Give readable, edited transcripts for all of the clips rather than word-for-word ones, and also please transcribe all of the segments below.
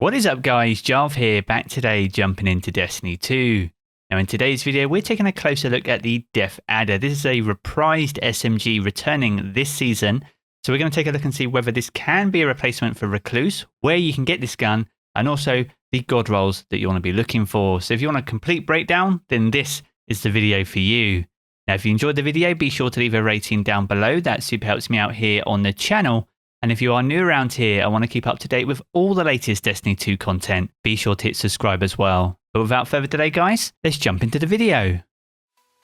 What is up guys, Jarv here, back today jumping into Destiny 2. Now in today's video we're taking a closer look at the Death Adder. This is a reprised SMG returning this season, so we're going to take a look and see whether this can be a replacement for Recluse, where you can get this gun, and also the god rolls that you want to be looking for. So if you want a complete breakdown, then this is the video for you. Now if you enjoyed the video, be sure to leave a rating down below, that super helps me out here on the channel. And if you are new around here, I want to keep up to date with all the latest Destiny 2 content. Be sure to hit subscribe as well. But without further delay guys, let's jump into the video.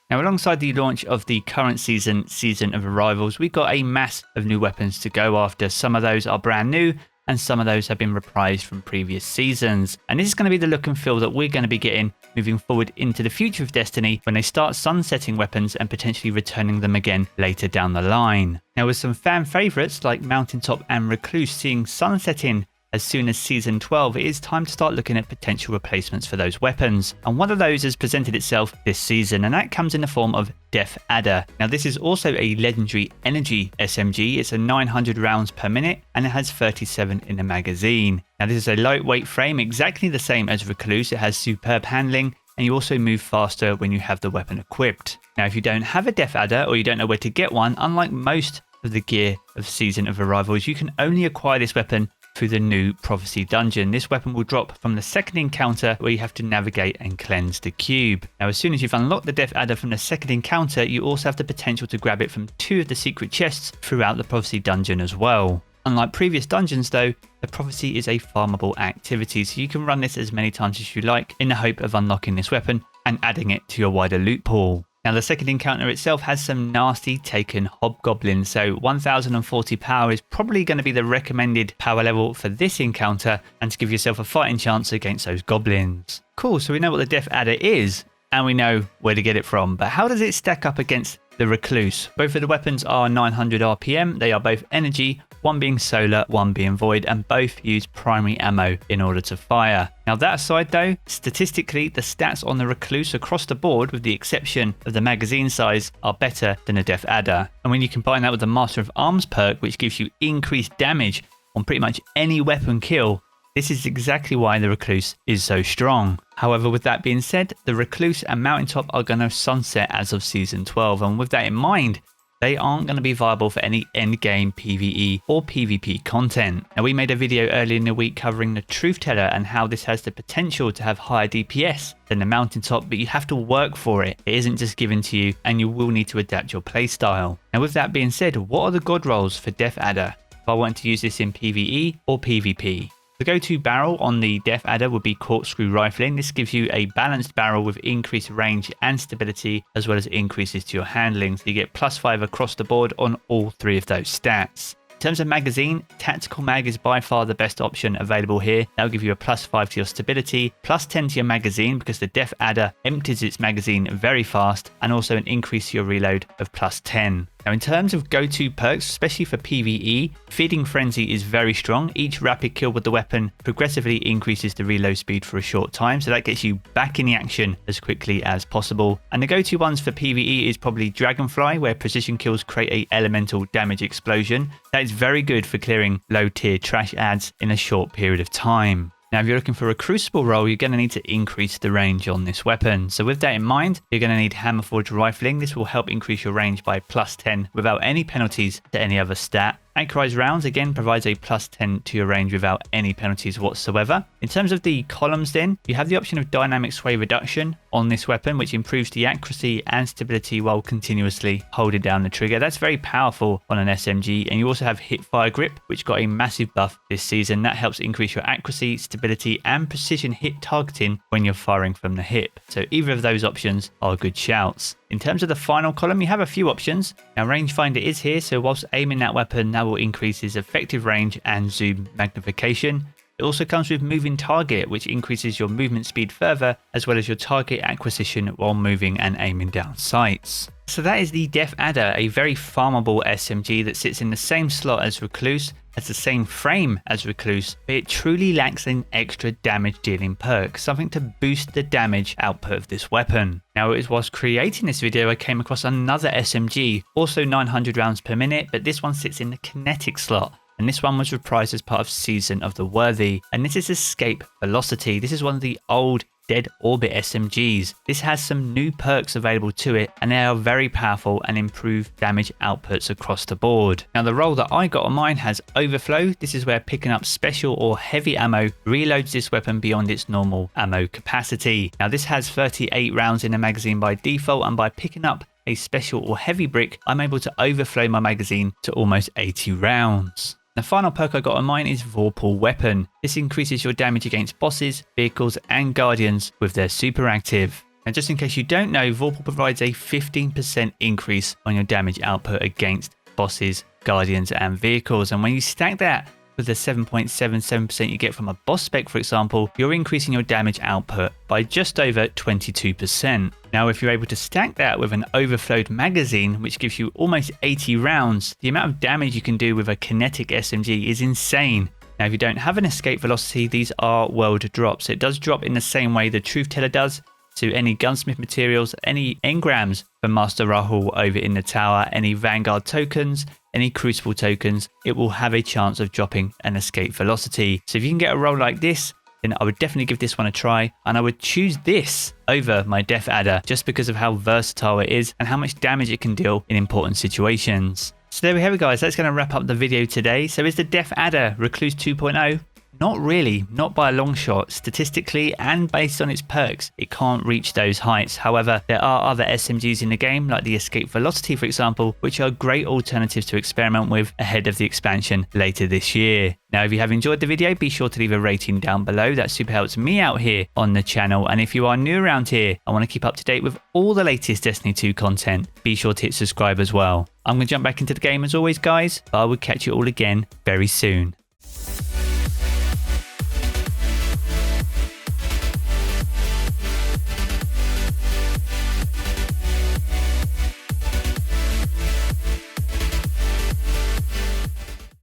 Now alongside the launch of the current Season of Arrivals, we've got a mass of new weapons to go after. Some of those are brand new and some of those have been reprised from previous seasons. And this is going to be the look and feel that we're going to be getting moving forward into the future of Destiny when they start sunsetting weapons and potentially returning them again later down the line. Now with some fan favourites like Mountaintop and Recluse seeing sunsetting as soon as Season 12, it is time to start looking at potential replacements for those weapons. And one of those has presented itself this season, and that comes in the form of Death Adder. Now this is also a legendary energy SMG. It's a 900 rounds per minute and it has 37 in the magazine. Now this is a lightweight frame, exactly the same as Recluse. It has superb handling and you also move faster when you have the weapon equipped. Now if you don't have a Death Adder or you don't know where to get one, unlike most of the gear of Season of Arrivals, you can only acquire this weapon through the new Prophecy dungeon. This weapon will drop from the second encounter where you have to navigate and cleanse the cube. Now as soon as you've unlocked the Death Adder from the second encounter, you also have the potential to grab it from 2 of the secret chests throughout the Prophecy dungeon as well. Unlike previous dungeons though, the Prophecy is a farmable activity, so you can run this as many times as you like in the hope of unlocking this weapon and adding it to your wider loot pool. Now the second encounter itself has some nasty taken hobgoblins, so 1040 power is probably going to be the recommended power level for this encounter and to give yourself a fighting chance against those goblins. Cool, so we know what the Death Adder is and we know where to get it from, but how does it stack up against the Recluse? Both of the weapons are 900 RPM, they are both energy, one being solar, one being void, and both use primary ammo in order to fire. Now that aside though, statistically the stats on the Recluse across the board, with the exception of the magazine size, are better than the Death Adder. And when you combine that with the Master of Arms perk, which gives you increased damage on pretty much any weapon kill, this is exactly why the Recluse is so strong. However, with that being said, the Recluse and Mountaintop are going to sunset as of Season 12, and with that in mind, they aren't going to be viable for any endgame PvE or PvP content. Now we made a video earlier in the week covering the Truth Teller and how this has the potential to have higher DPS than the Mountaintop, but you have to work for it. It isn't just given to you and you will need to adapt your playstyle. Now with that being said, what are the god rolls for Death Adder if I want to use this in PvE or PvP? The go-to barrel on the Death Adder would be corkscrew rifling. This gives you a balanced barrel with increased range and stability, as well as increases to your handling. So you get +5 across the board on all 3 of those stats. In terms of magazine, Tactical Mag is by far the best option available here. That'll give you a +5 to your stability, +10 to your magazine because the Death Adder empties its magazine very fast, and also an increase to your reload of +10. Now in terms of go-to perks, especially for PvE, Feeding Frenzy is very strong. Each rapid kill with the weapon progressively increases the reload speed for a short time, so that gets you back in the action as quickly as possible. And the go-to ones for PvE is probably Dragonfly, where precision kills create a elemental damage explosion. That is very good for clearing low-tier trash ads in a short period of time. Now if you're looking for a Crucible roll, you're going to need to increase the range on this weapon. So with that in mind, you're going to need Hammerforge Rifling. This will help increase your range by +10 without any penalties to any other stat. Anchorized Rounds again provides a +10 to your range without any penalties whatsoever. In terms of the columns then, you have the option of Dynamic Sway Reduction on this weapon, which improves the accuracy and stability while continuously holding down the trigger. That's very powerful on an SMG. And you also have Hip Fire Grip, which got a massive buff this season. That helps increase your accuracy, stability and precision hit targeting when you're firing from the hip. So either of those options are good shouts. In terms of the final column, you have a few options. Now rangefinder is here, so whilst aiming that weapon, that will increase its effective range and zoom magnification. It also comes with moving target, which increases your movement speed further, as well as your target acquisition while moving and aiming down sights. So that is the Death Adder, a very farmable SMG that sits in the same slot as Recluse, has the same frame as Recluse, but it truly lacks an extra damage dealing perk, something to boost the damage output of this weapon. Now it was whilst creating this video I came across another SMG, also 900 rounds per minute, but this one sits in the kinetic slot. and this one was reprised as part of Season of the Worthy, and this is Escape Velocity. This is one of the old Dead Orbit SMGs. This has some new perks available to it, and they are very powerful and improve damage outputs across the board. Now the role that I got on mine has Overflow. This is where picking up special or heavy ammo reloads this weapon beyond its normal ammo capacity. Now this has 38 rounds in the magazine by default, and by picking up a special or heavy brick, I'm able to overflow my magazine to almost 80 rounds. The final perk I got on mine is Vorpal Weapon. This increases your damage against bosses, vehicles and guardians with their super active. Now just in case you don't know, Vorpal provides a 15% increase on your damage output against bosses, guardians and vehicles, and when you stack that with the 7.77% you get from a boss spec, for example, you're increasing your damage output by just over 22%. Now, if you're able to stack that with an overflowed magazine, which gives you almost 80 rounds, the amount of damage you can do with a kinetic SMG is insane. Now, if you don't have an escape velocity, these are world drops. It does drop in the same way the Truth Teller does, to any gunsmith materials, any engrams for Master Rahul over in the tower, any Vanguard tokens, any Crucible tokens, it will have a chance of dropping an escape velocity. So if you can get a roll like this, then I would definitely give this one a try, and I would choose this over my Death Adder just because of how versatile it is and how much damage it can deal in important situations. So there we have it, guys. That's going to wrap up the video today. So is the Death Adder Recluse 2.0? Not really, not by a long shot. Statistically and based on its perks, it can't reach those heights. However, there are other SMGs in the game, like the Escape Velocity, for example, which are great alternatives to experiment with ahead of the expansion later this year. Now, if you have enjoyed the video, be sure to leave a rating down below. That super helps me out here on the channel. And if you are new around here and want to keep up to date with all the latest Destiny 2 content, be sure to hit subscribe as well. I'm going to jump back into the game as always, guys, but I will catch you all again very soon.